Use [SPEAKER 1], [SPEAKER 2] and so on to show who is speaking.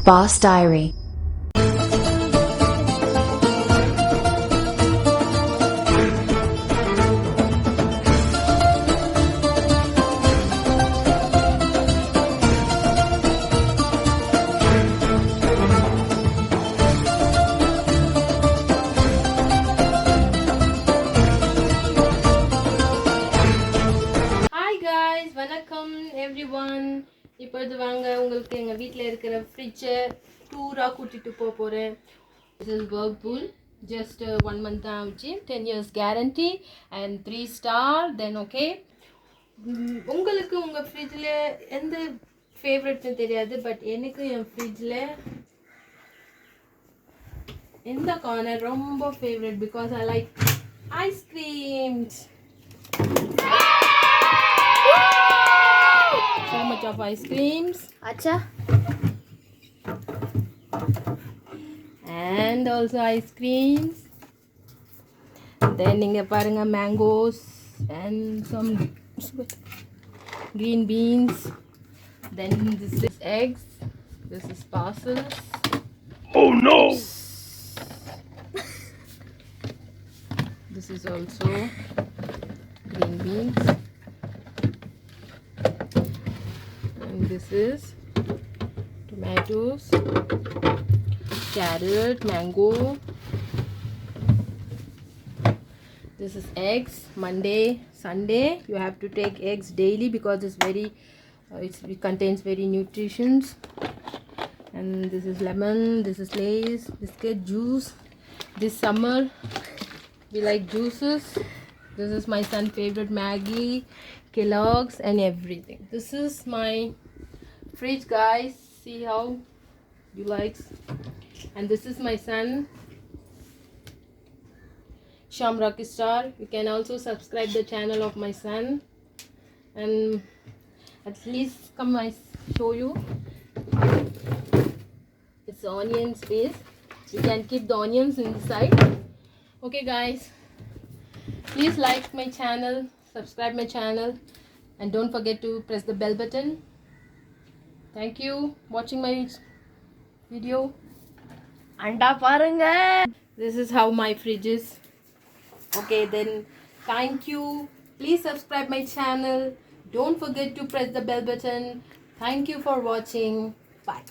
[SPEAKER 1] Boss Diary.
[SPEAKER 2] Hi guys, வணக்கம் everyone. இப்போது வாங்க உங்களுக்கு எங்க வீட்ல இருக்கிற ஃப்ரிட்ஜ் டூரா கூட்டிட்டு போறேன். This is Whirlpool. Just 1 month ஆச்சு. 10 years guarantee and 3 star. Then okay. உங்களுக்கு உங்க ஃப்ரிட்ஜ்ல எந்த ஃபேவரட்னு தெரியாது, பட் எனக்கு என் ஃப்ரிட்ஜ்ல இந்த கார்னர் ரொம்ப favourite because I like ice creams. So much of ice creams.
[SPEAKER 3] Acha.
[SPEAKER 2] And also ice creams. Then ninga parunga mangoes and some green beans. Then this is eggs. This is parcels.
[SPEAKER 4] Oh no!
[SPEAKER 2] This is also green beans. And this is tomatoes, carrot, mango. This is eggs. Monday, Sunday you have to take eggs daily because it's very it contains very nutritions. And this is lemon, this is Lay's biscuit juice. This summer we like juices. This is my son's favorite, Maggie, Kellogg's and everything. This is my fridge, guys. See how you like. And this is my son, Shamraki Star. You can also subscribe the channel of my son. And at least come I show you. It's onion space. You can keep the onions inside. Okay guys, please like my channel, subscribe my channel, and don't forget to press the bell button. Thank you watching my video.
[SPEAKER 3] Anda parunga.
[SPEAKER 2] This is how my fridge is. Okay, then thank you. Please subscribe my channel. Don't forget to press the bell button. Thank you for watching. Bye.